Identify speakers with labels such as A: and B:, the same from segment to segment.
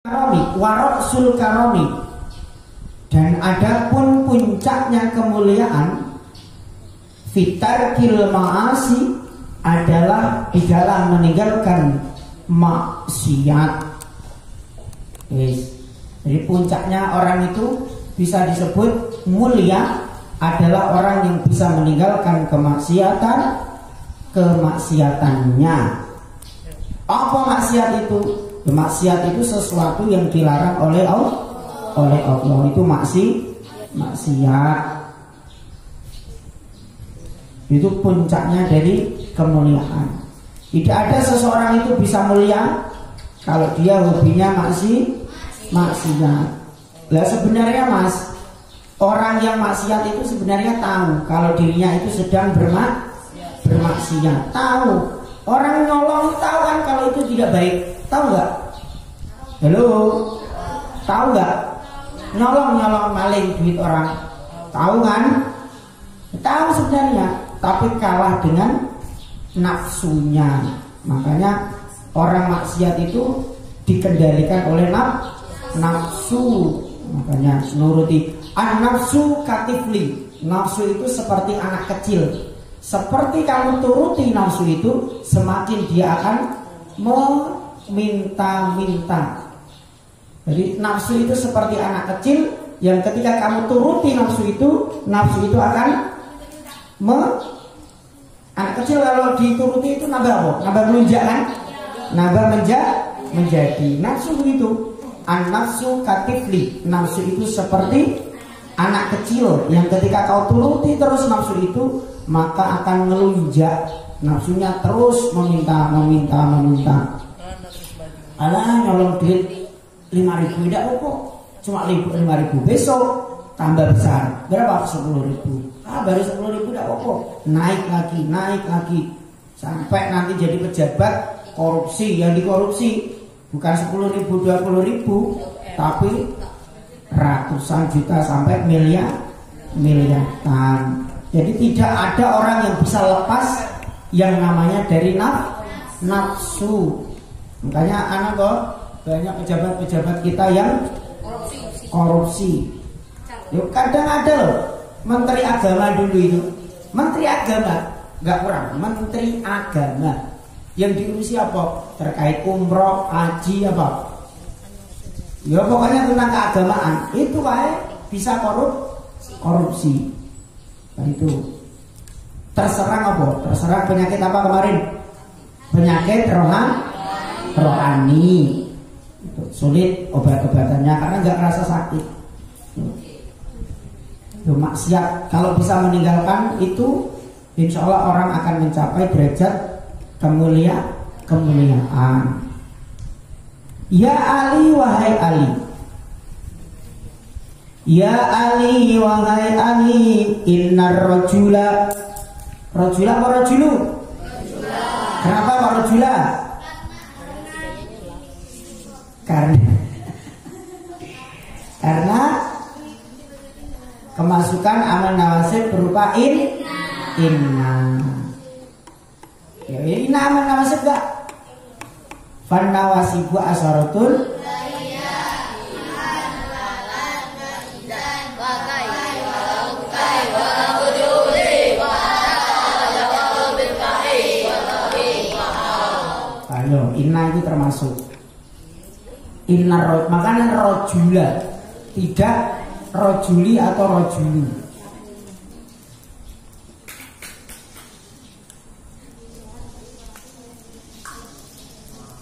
A: karomi, waroksul karomi, dan adapun puncaknya kemuliaan fitar kil ma'asi adalah di dalam meninggalkan maksiat. Jadi puncaknya orang itu bisa disebut mulia adalah orang yang bisa meninggalkan kemaksiatannya. Apa maksiat itu? Ya, maksiat itu sesuatu yang dilarang oleh Allah. Itu maksiat. Itu puncaknya dari kemuliaan. Tidak ada seseorang itu bisa mulia kalau dia hobinya maksiat. Lah sebenarnya Mas, orang yang maksiat itu sebenarnya tahu kalau dirinya itu sedang bermaksiat. Tahu. Orang nyolong tahu kan kalau itu tidak baik. Tahu nggak? Halo, tahu nggak? Nyolong maling duit orang. Tahu kan? Tahu sebenarnya, tapi kalah dengan nafsunya. Makanya orang maksiat itu dikendalikan oleh nafsu. Makanya nuruti an-nafsu katifli. Nafsu itu seperti anak kecil. Seperti kamu turuti nafsu itu, semakin dia akan meminta-minta. Jadi nafsu itu seperti anak kecil yang ketika kamu turuti nafsu itu akan anak kecil kalau dituruti itu nambah apa? Nambah melunjak kan? Nambah menjadi. Nafsu begitu. An-nafsu katifli. Nafsu itu seperti anak kecil yang ketika kau turuti terus nafsu itu, maka akan melunjak. Nafsunya terus meminta. Alah nyolong duit 5.000 tidak kok, cuma 5.000. Besok tambah besar berapa? 10.000. Baru 10.000 tidak kok, naik lagi sampai nanti jadi pejabat korupsi. Yang dikorupsi bukan 10.000, 20.000, tapi ratusan juta sampai miliaran. Jadi tidak ada orang yang bisa lepas yang namanya dari nafsu. Makanya anak kok banyak pejabat-pejabat kita yang korupsi. Yuk, kadang ada loh menteri agama dulu itu. Menteri agama nggak kurang. Menteri agama yang diurusi apa? Terkait umroh, haji apa? Ya pokoknya tentang keagamaan. Itu kayak bisa korupsi. Nah, itu terserang apa? Terserang penyakit apa kemarin? Penyakit rohani. Itu sulit obat-obatannya karena nggak rasa sakit. Itu maksiat. Kalau bisa meninggalkan itu, insya Allah orang akan mencapai derajat kemuliaan. Ya Ali, wahai Ali. Ya Ali, wahai Ali, innar rajula. Rajula apa rajulu? Kenapa apa rajula? Karena kemasukan amal nawasib berupa inna. Ya, inna amal nawasib gak? Fan nawasibu asaratul. Inna itu termasuk inna makanya rojula, tidak rojuli atau rojulu.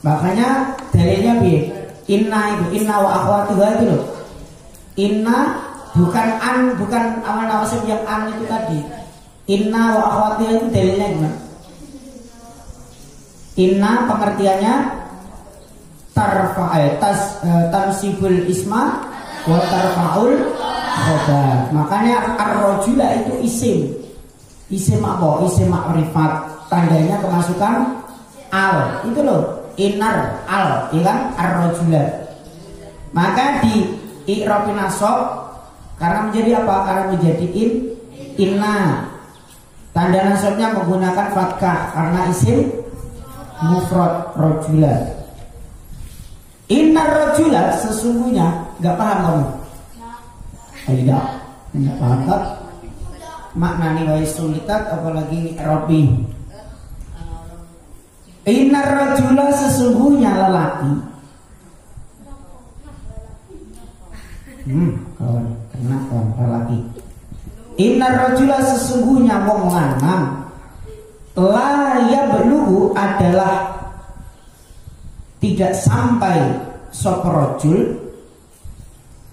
A: Makanya dalilnya bi inna itu inna wa akhwatuha itu loh. Inna bukan amal nawasib yang an itu tadi. Inna wa akhwatuha itu dalilnya gimana? Inna pengertiannya tansibul isma wa tarfa'ul khobar. Makanya ar-rajula itu isim apa? Isim ma'rifat, tandanya kemasukan al. Itu loh, innar al, ya kan? Ar-rajula. Maka di i'rab nasab karena menjadi apa? Karena menjadi inna. Tanda nasabnya menggunakan fathah karena isim mufrad rajula. Innar rajula, sesungguhnya, nggak paham kamu? Tidak, nggak paham tak? Maknani wa sulitat, apalagi Robi. Innar rajula, sesungguhnya lelaki. Kawan, kena kawan lelaki. Innar rajula, sesungguhnya wong lanang. La yablughu adalah tidak sampai soporojul.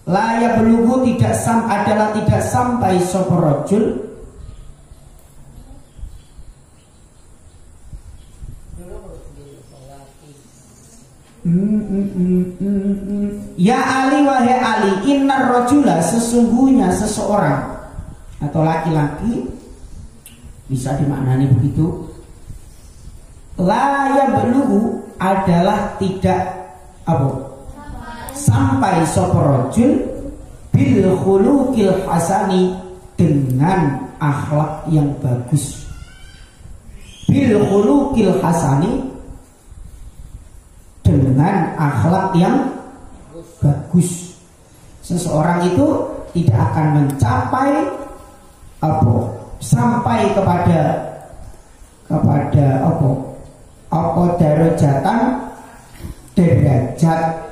A: La yablughu adalah tidak sampai soporojul. Ya Ali wahai Ali, innar rajula, sesungguhnya seseorang atau laki-laki, bisa dimaknani begitu. La yablughu adalah tidak sampai soporojul bil khuluqil hasani, dengan akhlak yang bagus. Bil khuluqil hasani, dengan akhlak yang bagus. Seseorang itu tidak akan mencapai sampai kepada derajat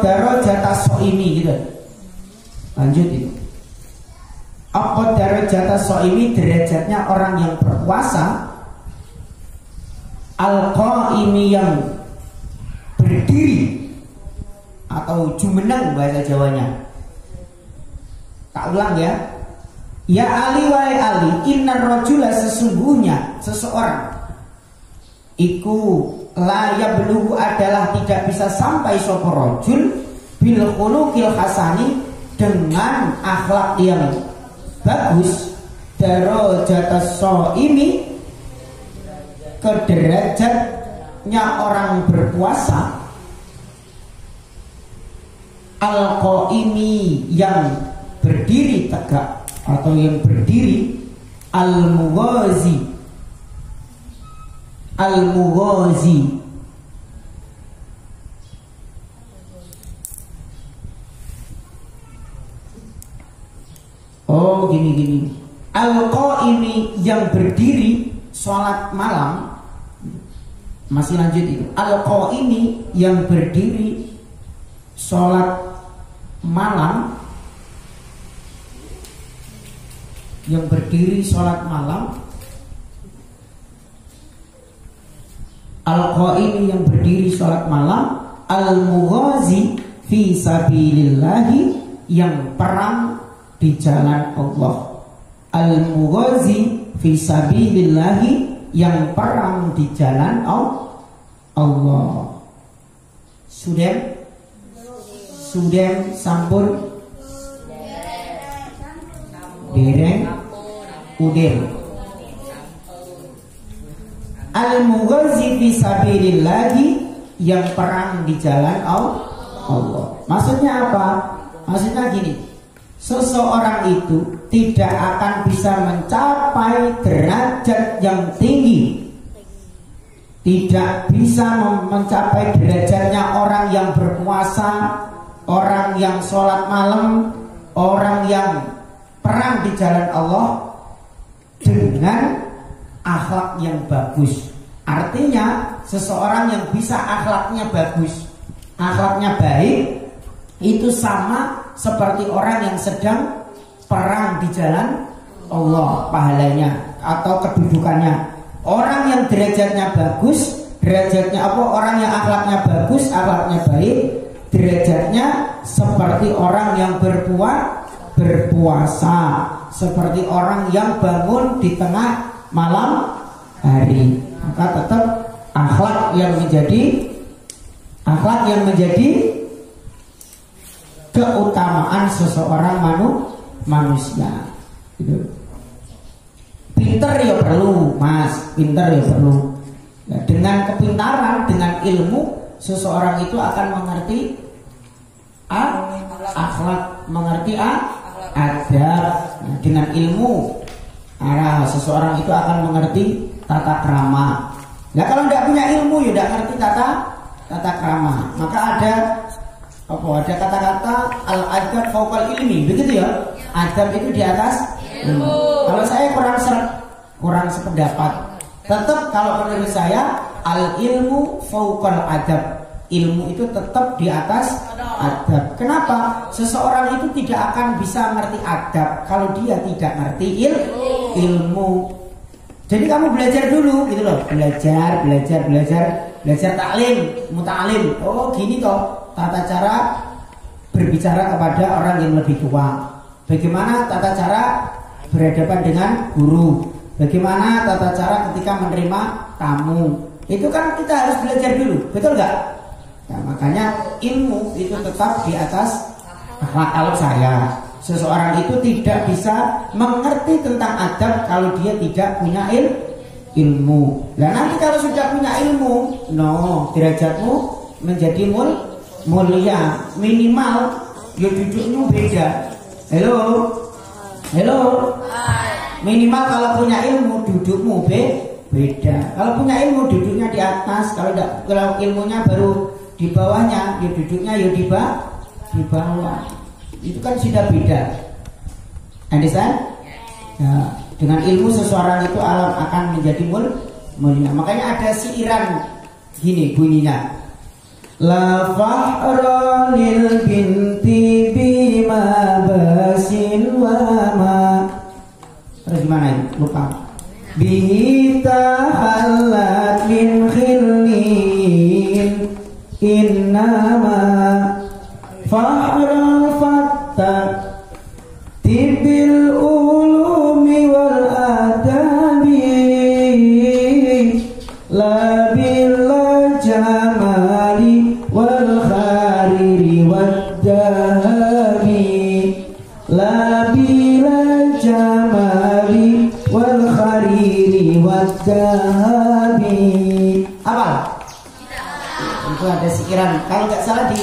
A: darajat as-shaimi gitu. Lanjut itu. Darajat as-shaimi, derajatnya orang yang berpuasa. Al-qaimi, yang berdiri atau jumeneng bahasa Jawanya. Tak ulang ya. Ya Ali wahai Ali, innar rajula, sesungguhnya seseorang iku la yablughu adalah tidak bisa sampai sapa rajul bil khuluqil hasani, dengan akhlak yang bagus. Darajatas shaimi, ke derajatnya orang berpuasa. Al-qaimi, yang berdiri tegak atau yang berdiri. Al-mughazi, oh gini. Al-qaimi, yang berdiri sholat malam. Masih lanjut itu. Al-qaimi, yang berdiri sholat malam. Yang berdiri sholat malam. Al-qaimi, yang berdiri sholat malam. Al-mughazi fi sabilillahi, yang perang di jalan Allah. Al-mughazi fi sabilillahi, yang perang di jalan Allah. Sudah sampun dereng udir. Al-mughazi fi sabilillahi, yang perang di jalan Allah. Maksudnya apa? Maksudnya gini, seseorang itu tidak akan bisa mencapai derajat yang tinggi, tidak bisa mencapai derajatnya orang yang berpuasa, orang yang sholat malam, orang yang perang di jalan Allah, dengan akhlak yang bagus. Artinya seseorang yang bisa akhlaknya bagus, akhlaknya baik, itu sama seperti orang yang sedang perang di jalan Allah pahalanya atau kedudukannya. Orang yang derajatnya bagus, derajatnya orang yang akhlaknya bagus, akhlaknya baik, derajatnya seperti orang yang berpuasa, seperti orang yang bangun di tengah malam hari. Maka tetap akhlak yang menjadi keutamaan seseorang manusia. Gitu. Pinter ya perlu, Mas. Pinter ya perlu. Ya, dengan kepintaran, dengan ilmu, seseorang itu akan mengerti akhlak mengerti adab. Nah, dengan ilmu seseorang itu akan mengerti tata krama. Nah kalau tidak punya ilmu ya tidak ngerti tata krama. Maka ada kata-kata al-adab fauqal ilmi, begitu ya. Adab itu di atas ilmu. Kalau saya kurang sependapat. Tetap kalau menurut saya al-ilmu fauqal adab. Ilmu itu tetap di atas adab. Kenapa? Seseorang itu tidak akan bisa ngerti adab kalau dia tidak ngerti ilmu. Jadi kamu belajar dulu gitu loh. Belajar taklim, muta'alim. Oh gini toh tata cara berbicara kepada orang yang lebih tua. Bagaimana tata cara berhadapan dengan guru. Bagaimana tata cara ketika menerima tamu. Itu kan kita harus belajar dulu. Betul nggak? Nah, makanya ilmu itu tetap di atas akhlak. Kalau saya, seseorang itu tidak bisa mengerti tentang adab kalau dia tidak punya ilmu. Nah nanti kalau sudah punya ilmu, derajatmu menjadi mulia. Minimal ya dudukmu beda. Halo. Minimal kalau punya ilmu dudukmu beda. Kalau punya ilmu duduknya di atas. Kalau ilmunya baru di bawahnya, ya duduknya ya di bawah. Itu kan sudah beda. Understand? Ya, dengan ilmu seseorang itu akan menjadi mulia. Makanya ada siiran gini bunyinya. La fahra lil binti bima basin wa ma. Terus gimana ini? Lupa. Bihi tahallat min khillin innama fahral fatta tibil ulumi wal adabi la bil jamali wal khariri wad dahabi la bil jamali wal khariri wad dahabi. Apa? Itu ada sikiran. Kalau nggak salah di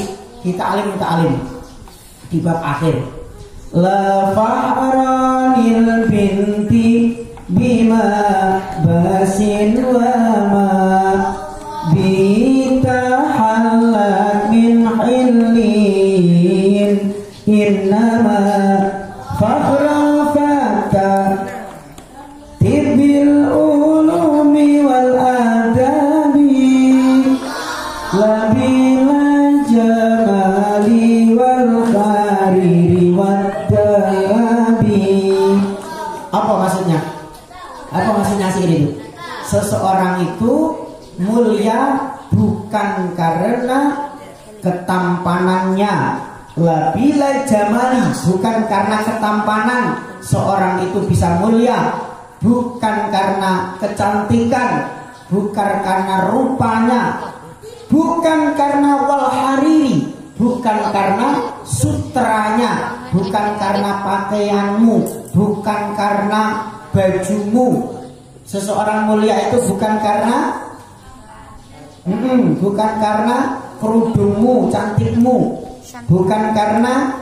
A: ta'alim di bab akhir. La fa'ranil binti bima basin wa ma bitahallat min illin innama fakhra fata tibil ulumi wal adabi labila jamali wal khariri wad dahabi. Apa maksudnya? Apa maksudnya sih ini? Seseorang itu mulia bukan karena ketampanannya, labila jamali, bukan karena ketampanan seorang itu bisa mulia, bukan karena kecantikan, bukan karena rupanya, bukan karena wal hariri, bukan karena sutranya, bukan karena pakaianmu, bukan karena bajumu. Seseorang mulia itu bukan karena kerudungmu, cantikmu, bukan karena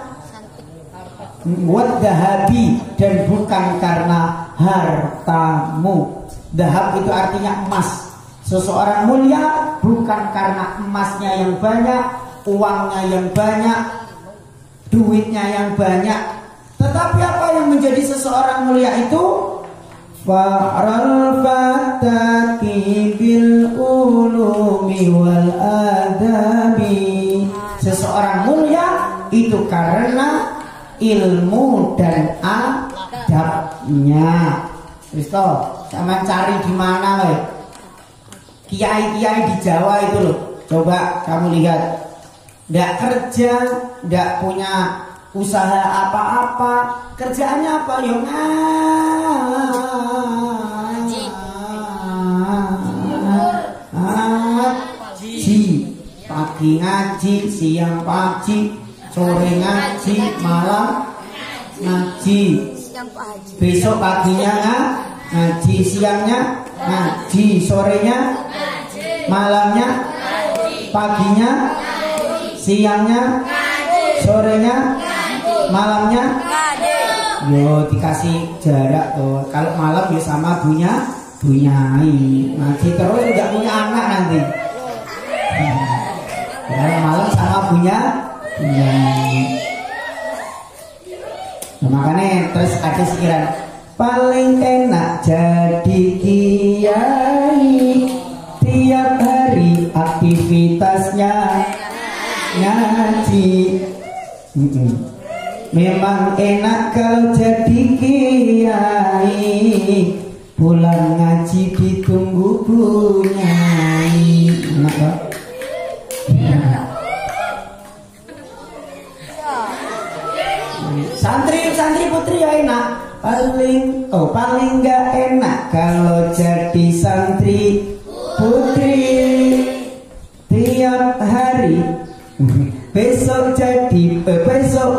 A: wad dahabi, dan bukan karena hartamu. Dahab itu artinya emas. Seseorang mulia bukan karena emasnya yang banyak, uangnya yang banyak, duitnya yang banyak. Tetapi apa yang menjadi seseorang mulia itu? Fa'ral fataki bil ulumi wal adabi. Seseorang mulia itu karena ilmu dan adabnya. Kristo, sama cari di mana weh? Kiai-kiai di Jawa itu loh. Coba kamu lihat. Nggak kerja, nggak punya usaha apa-apa, kerjaannya apa? Yo ngaji, pagi ngaji, siang pagi, sore ngaji, malam ngaji. Besok paginya ngaji, siangnya ngaji, sorenya malamnya, paginya, siangnya, sorenya malamnya yo dikasih jarak tuh. Kalau malam ya sama bunyai ngaji terus nggak punya anak nanti. Kalau malam sama bunyai. Nah, makanya terus ada sekiran paling enak jadi kiai, tiap hari aktivitasnya ngaji. Memang enak kalau jadi kiai, pulang ngaji ditunggu bunyai. Enak gak? Santri putri ya enak. Paling gak enak kalau jadi santri putri, tiap hari besok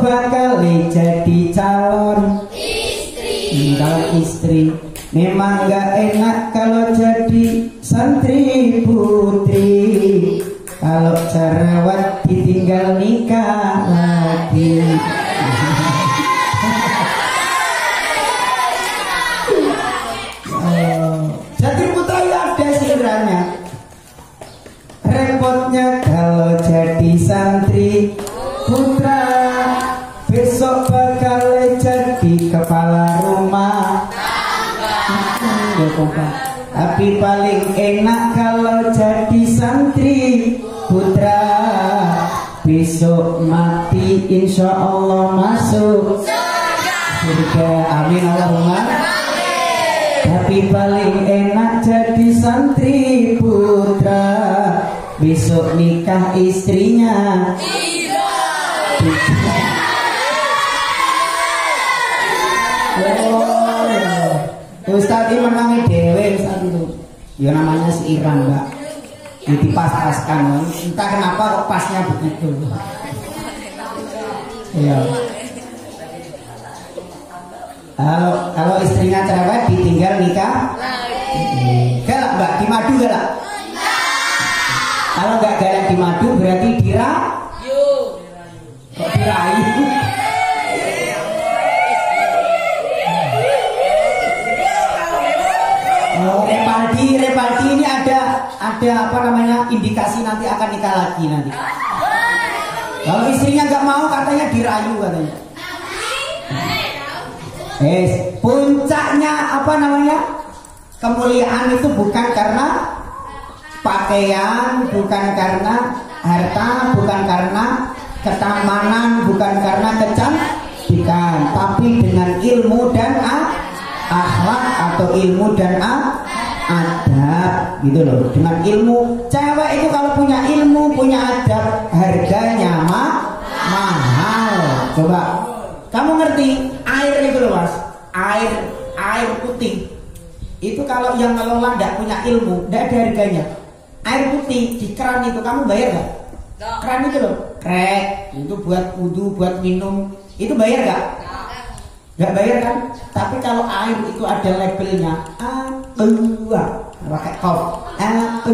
A: bakal jadi calon istri. Memang gak enak kalau jadi santri putri, kalau cerewet ditinggal nikah lagi. Jadi putra ya ada sekiranya. Repotnya kalau jadi santri putra, besok bakal jadi kepala rumah. Tapi paling enak kalau jadi santri putra, besok mati insya Allah masuk surga. Amin Allahumma. Tapi paling enak jadi santri putra, besok nikah istrinya Ustaz ini menangi dewe Ustaz itu. Ya namanya si Iran mbak. Dipas-paskan. Entah kenapa kok pasnya begitu. Ya. Kalau istrinya cerewet ditinggal nikah. Galak mbak, di madu galak. Kalau nggak galak di madu berarti dirayu. Kok dirayu? Repaldi ini ada apa namanya indikasi nanti akan nikah lagi nanti. Kalau istrinya nggak mau katanya dirayu katanya. Puncaknya apa namanya kemuliaan itu bukan karena pakaian, bukan karena harta, bukan karena ketamanan, bukan karena kecantikan, tapi dengan ilmu dan akhlak atau ilmu dan adab gitu loh. Dengan ilmu, cewek itu kalau punya ilmu, punya adab, harganya mahal. Coba kamu ngerti air itu loh mas, air putih itu kalau yang ngelola tidak punya ilmu, tidak ada harganya. Air putih di keran itu kamu bayar gak? Keran itu loh, krek itu buat wudhu, buat minum, itu bayar gak? Gak bayar kan? Tapi kalau air itu ada labelnya A2, pakai kof A2,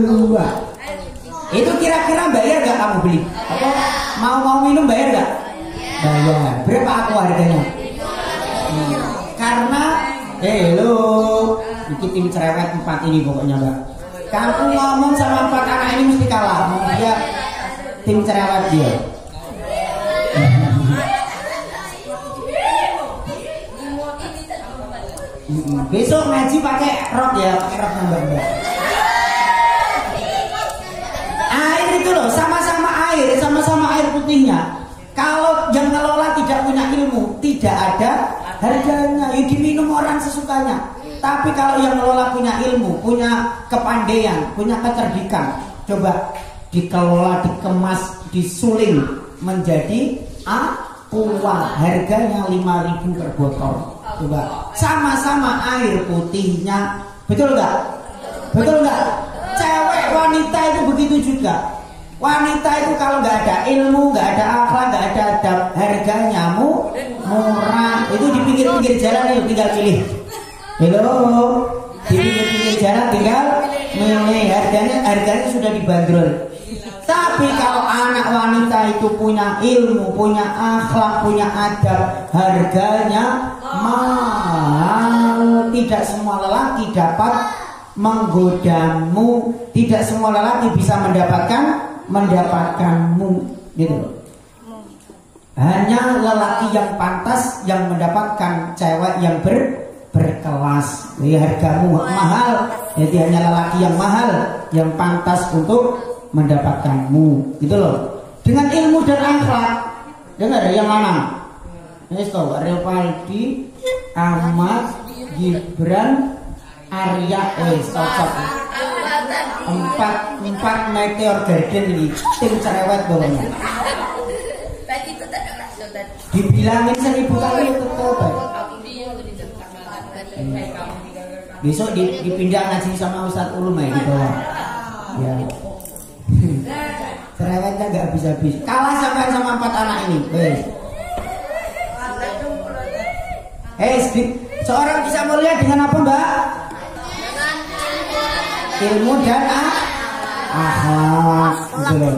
A: itu kira-kira bayar gak kamu beli? Atau mau minum bayar gak? Bayar. Berapa aku harganya? Karena lo bikin tim cerewet 4 ini pokoknya mbak. Kamu ngomong sama 4 anak ini mesti kalah. Dia tim cerewet dia. Besok ngaji pakai rok ya, pakai rok mbak. Air itu loh, sama-sama air putihnya. Kalau yang ngelola tidak punya ilmu, tidak ada harganya. Ya diminum orang sesukanya. Tapi kalau yang ngelola punya ilmu, punya kepandaian, punya kecerdikan, coba dikelola, dikemas, disuling menjadi aqua, harganya 5.000 per botol. Coba sama-sama air putihnya, betul nggak? Betul nggak? Cewek wanita itu begitu juga. Wanita itu kalau nggak ada ilmu, nggak ada akhlak, nggak ada adab, harganya murah. Itu di pinggir-pinggir jalan itu tinggal pilih. Hello, di pinggir-pinggir jalan tinggal milih, harganya sudah dibanderol. Tapi kalau anak wanita itu punya ilmu, punya akhlak, punya adab, harganya mahal. Tidak semua lelaki dapat menggodamu, tidak semua lelaki bisa mendapatkanmu, gitu. Hanya lelaki yang pantas yang mendapatkan cewek yang berkelas. Jadi hargamu mahal. Jadi hanya lelaki yang mahal yang pantas untuk mendapatkanmu, gitu loh. Dengan ilmu dan akhlak. Dengar yang mana? Ini tahu Revaldi, Ahmad, Gibran, Arya, cocok. Empat Meteor Garden ini tim cerewet bawahnya. Dibilangin 1000 kali tetap. Besok dipindah ngaji sama Ustadz Ulum ya di bawah. Ya. Cerewetnya nggak habis-habis. Kalah sampai sama 4 anak ini. Seorang bisa mulia dengan apa, Mbak? Ilmu dan akhlak. Gitu.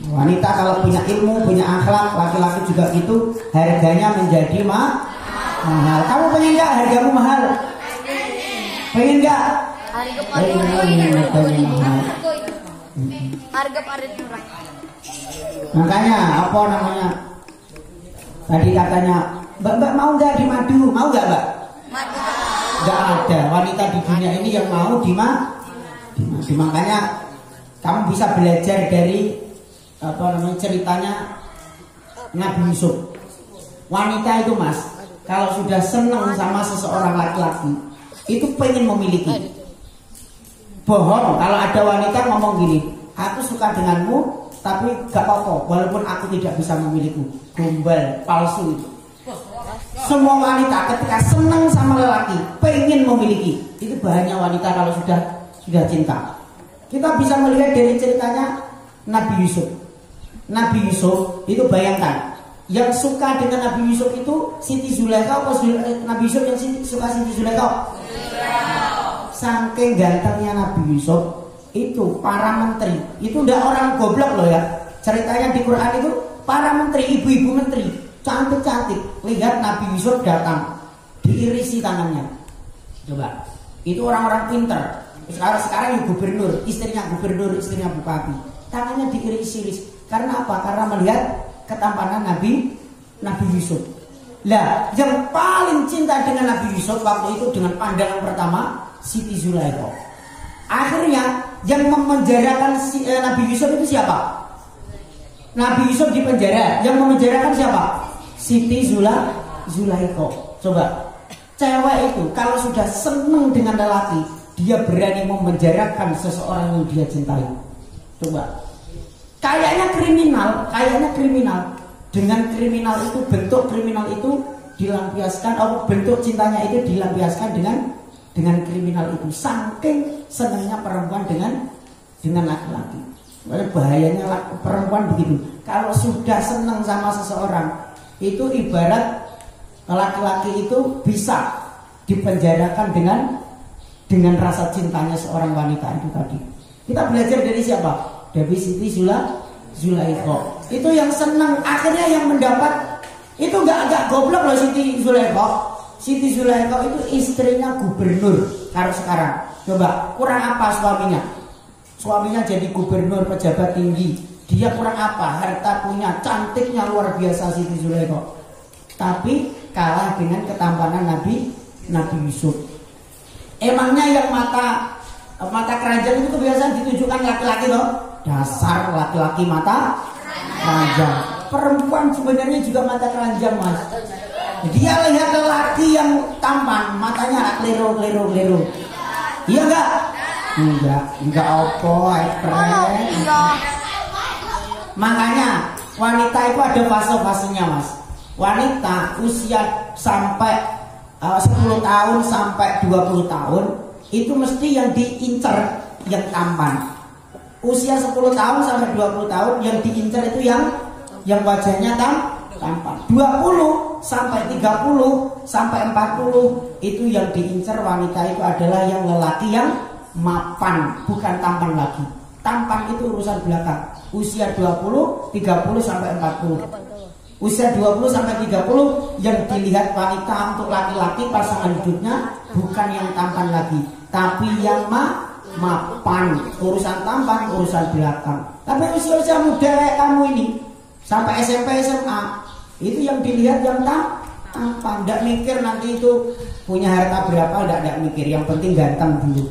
A: Wanita kalau punya ilmu, punya akhlak, laki-laki juga gitu, harganya menjadi mahal. Kamu pengen nggak hargamu mahal? Pengen nggak? Harga parit murah. Makanya apa namanya? Tadi katanya, Mbak mau nggak di madu? Mau nggak, Mbak? Nggak ada wanita di dunia ini yang mau di madu. Makanya kamu bisa belajar dari ceritanya Nabi Yusuf. Wanita itu, Mas, kalau sudah senang sama seseorang laki-laki, itu pengen memiliki. Bohong kalau ada wanita ngomong gini, aku suka denganmu tapi gak apa-apa walaupun aku tidak bisa memilikimu. Gombal, palsu itu. Semua wanita ketika senang sama lelaki pengen memiliki. Itu bahannya wanita kalau sudah cinta. Kita bisa melihat dari ceritanya Nabi Yusuf. Nabi Yusuf itu bayangkan, yang suka dengan Nabi Yusuf itu Siti Zulaikha apa Nabi Yusuf yang suka Siti Zulaikha? Saking gantengnya Nabi Yusuf itu para menteri itu udah orang goblok loh ya. Ceritanya di Quran itu para menteri, ibu-ibu menteri cantik-cantik lihat Nabi Yusuf datang, diirisi tangannya. Coba, itu orang-orang pinter. Sekarang gubernur, istrinya bupati, tangannya diiris-iris. Karena apa? Karena melihat ketampanan Nabi Yusuf. Lah, yang paling cinta dengan Nabi Yusuf waktu itu dengan pandangan pertama Siti Zulaikha. Akhirnya yang memenjarakan Nabi Yusuf itu siapa? Nabi Yusuf di penjara. Yang memenjarakan siapa? Siti Zulaikha. Coba, cewek itu kalau sudah seneng dengan lelaki, dia berani memenjarakan seseorang yang dia cintai. Coba, kayaknya kriminal. Dengan kriminal itu, bentuk kriminal itu dilampiaskan, atau bentuk cintanya itu dilampiaskan dengan kriminal itu. Saking senangnya perempuan dengan laki-laki. Bahayanya perempuan begitu. Kalau sudah senang sama seseorang, itu ibarat laki-laki itu bisa dipenjarakan dengan rasa cintanya seorang wanita itu tadi. Kita belajar dari siapa? Dari Siti Zulaikha. Itu yang senang, akhirnya yang mendapat itu agak goblok loh Siti Zulaikha. Siti Zulaikha itu istrinya gubernur. Kalau sekarang coba, kurang apa suaminya? Suaminya jadi gubernur, pejabat tinggi. Dia kurang apa? Harta punya, cantiknya luar biasa Siti Zulaikha. Tapi kalah dengan ketampanan Nabi Yusuf. Emangnya yang mata keranjang itu kebiasaan ditunjukkan laki-laki loh. Dasar laki-laki mata keranjang. Perempuan sebenarnya juga mata keranjang, Mas. Dia lihat lelaki yang tampan, matanya klero. Iya enggak? Enggak apa, keren. Makanya wanita itu ada fase-fasenya, Mas. Wanita usia sampai 10 tahun sampai 20 tahun itu mesti yang diincar yang tampan. Usia 10 tahun sampai 20 tahun yang diincar itu yang wajahnya tampan. 20 sampai 30 sampai 40 itu yang diincar wanita itu adalah yang lelaki yang mapan, bukan tampan lagi. tampan itu urusan belakang. Usia 20, 30 sampai 40. Usia 20 sampai 30 yang dilihat wanita untuk laki-laki pasangan hidupnya bukan yang tampan lagi, tapi yang mapan. Urusan tampan urusan belakang. Tapi usia muda kayak kamu ini sampai SMP SMA itu yang dilihat yang tampan. Tidak mikir nanti itu punya harta berapa, tidak mikir. Yang penting ganteng dulu.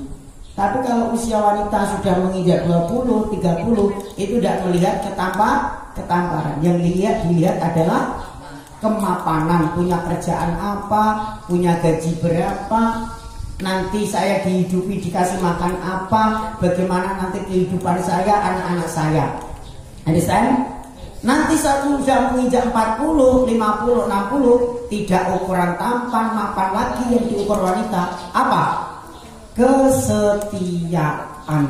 A: Tapi kalau usia wanita sudah menginjak 20, 30 itu tidak melihat ketampanan. Yang dilihat adalah kemapanan, punya kerjaan apa, punya gaji berapa, nanti saya dihidupi dikasih makan apa, bagaimana nanti kehidupan saya, anak-anak saya. Understand? Nanti satu sudah menginjak 40, 50, 60 tidak ukuran tampan, mapan lagi yang diukur wanita. Apa? Kesetiaan.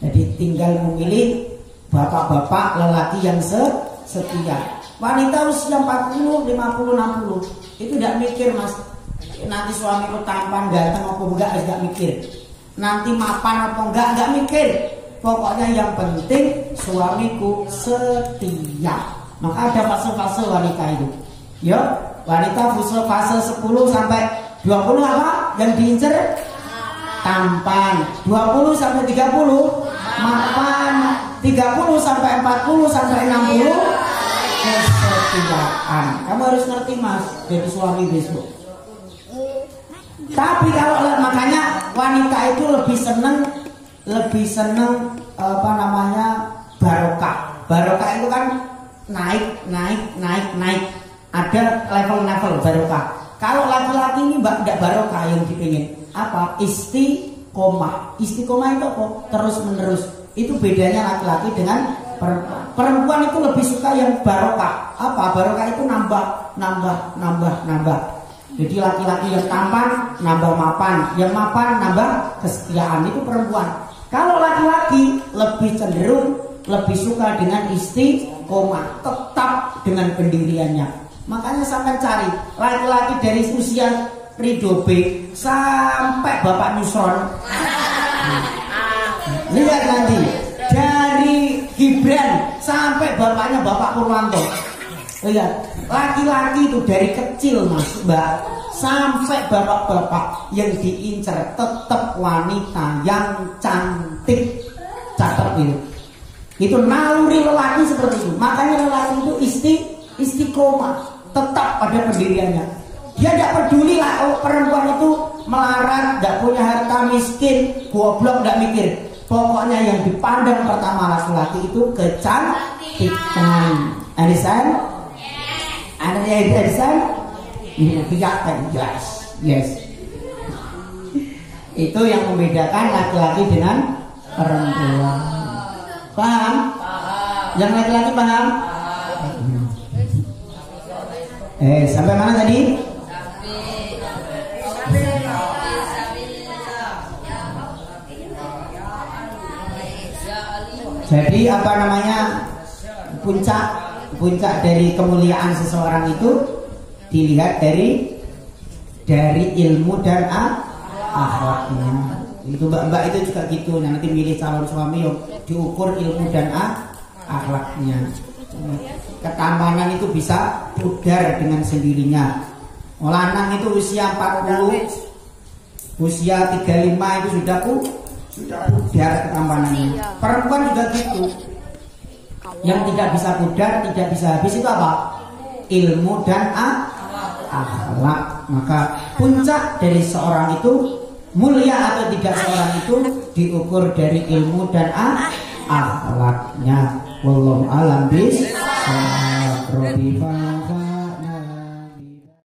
A: Jadi tinggal memilih bapak-bapak lelaki yang setia. Wanita usia 40, 50, 60 itu tidak mikir mas, nanti suamiku tampan, ganteng apa enggak, tidak mikir. Nanti mapan apa enggak mikir. Pokoknya yang penting suamiku setia. Maka ada fase-fase wanita itu. Yo, wanita fase 10 sampai 20 apa? Yang diincer tampan. 20 sampai 30 mapan. 30 sampai 40 sampai 60 kesetiaan. Kamu harus ngerti mas, jadi suami besok. Tapi kalau makanya wanita itu lebih seneng apa namanya barokah. Barokah itu kan naik. Ada level-level barokah. Kalau laki-laki ini tidak barokah yang dipingin. Apa? Istiqomah. Istiqomah itu apa? Terus menerus. Itu bedanya laki-laki dengan perempuan. Perempuan itu lebih suka yang barokah. Apa? Barokah itu nambah. Jadi laki-laki yang tampan nambah mapan, yang mapan nambah kesetiaan. Itu perempuan. Kalau laki-laki lebih cenderung lebih suka dengan istiqomah, tetap dengan pendiriannya. Makanya sampai cari laki-laki dari usia Ridho B sampai Bapak Nusron. Lihat nanti dari Gibran sampai bapaknya Bapak Purwanto. Lihat, laki-laki itu dari kecil mas mbak sampai bapak-bapak yang diincar tetap wanita yang cantik. Catat itu naluri lelaki seperti itu. Makanya lelaki itu istiqomah, tetap pada pendiriannya. Dia tidak peduli lah perempuan itu melarat, tidak punya harta, miskin, goblok, tidak mikir. Pokoknya yang dipandang pertama laki-laki itu kecantikan. Understand? Ada yang understand? Yes. Itu yang membedakan laki-laki dengan perempuan. Paham? Yang laki-laki paham? Sampai mana tadi? Jadi apa namanya puncak dari kemuliaan seseorang itu dilihat dari ilmu dan akhlaknya. Itu mbak-mbak itu juga gitu. Nanti milih calon suami diukur ilmu dan akhlaknya. Ketampanan itu bisa pudar dengan sendirinya. Lanang itu usia 40, usia 35 itu sudah pudar ketampanannya. Perempuan juga gitu. Yang tidak bisa pudar, tidak bisa habis itu apa? Ilmu dan akhlak. Maka puncak dari seorang itu, mulia atau tidak seorang itu diukur dari ilmu dan akhlaknya. Wallahu a'lam bishawab.